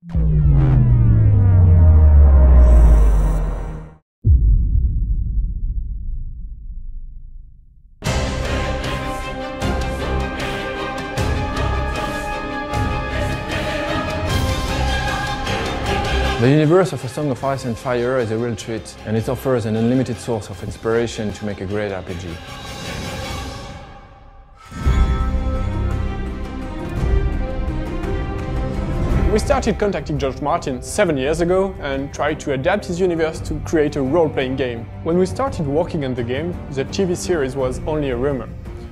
The universe of A Song of Ice and Fire is a real treat, and it offers an unlimited source of inspiration to make a great RPG. We started contacting George Martin 7 years ago and tried to adapt his universe to create a role-playing game. When we started working on the game, the TV series was only a rumor.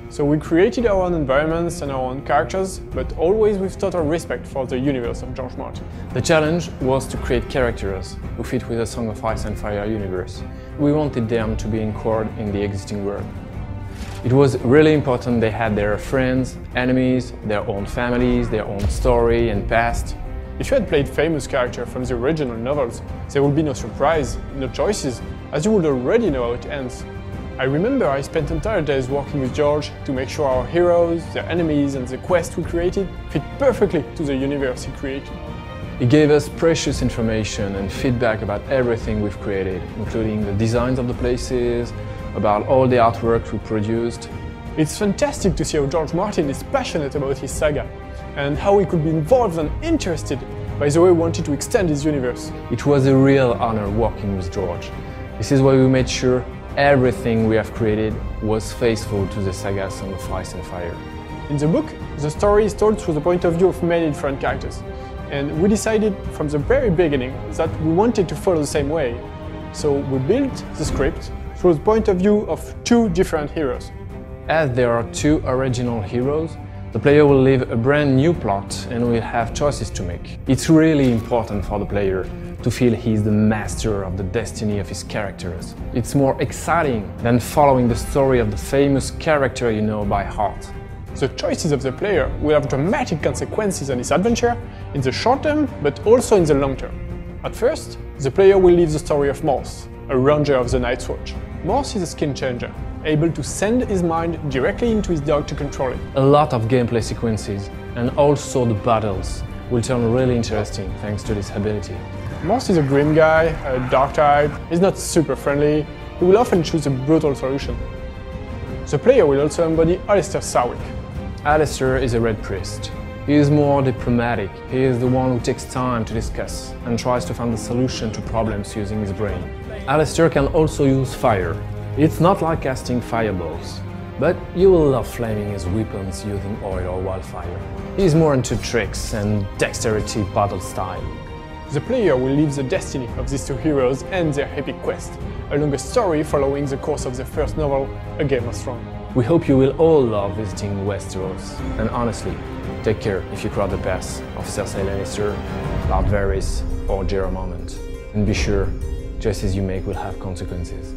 So we created our own environments and our own characters, but always with total respect for the universe of George Martin. The challenge was to create characters who fit with the Song of Ice and Fire universe. We wanted them to be anchored in the existing world. It was really important they had their friends, enemies, their own families, their own story and past. If you had played famous characters from the original novels, there would be no surprise, no choices, as you would already know how it ends. I remember I spent entire days working with George to make sure our heroes, their enemies and the quest we created fit perfectly to the universe he created. He gave us precious information and feedback about everything we've created, including the designs of the places, about all the artwork we produced. It's fantastic to see how George Martin is passionate about his saga, and how he could be involved and interested by the way he wanted to extend his universe. It was a real honor working with George. This is why we made sure everything we have created was faithful to the saga Song of Ice and Fire. In the book, the story is told through the point of view of many different characters, and we decided from the very beginning that we wanted to follow the same way. So we built the script through the point of view of two different heroes. As there are two original heroes, the player will live a brand new plot and will have choices to make. It's really important for the player to feel he's the master of the destiny of his characters. It's more exciting than following the story of the famous character you know by heart. The choices of the player will have dramatic consequences on his adventure in the short term, but also in the long term. At first, the player will live the story of Morse, a ranger of the Night's Watch. Morse is a skin changer, able to send his mind directly into his dog to control it. A lot of gameplay sequences, and also the battles, will turn really interesting thanks to this ability. Morse is a grim guy, a dark type, he's not super friendly, he will often choose a brutal solution. The player will also embody Alester the Red. Alester is a Red Priest. He is more diplomatic. He is the one who takes time to discuss and tries to find a solution to problems using his brain. Alester can also use fire. It's not like casting fireballs, but you will love flaming his weapons using oil or wildfire. He's more into tricks and dexterity battle style. The player will live the destiny of these two heroes and their epic quest, along a story following the course of the first novel, A Game of Thrones. We hope you will all love visiting Westeros, and honestly, take care if you cross the paths of Cersei Lannister, Lord Varys or Jorah Mormont. And be sure, choices you make will have consequences.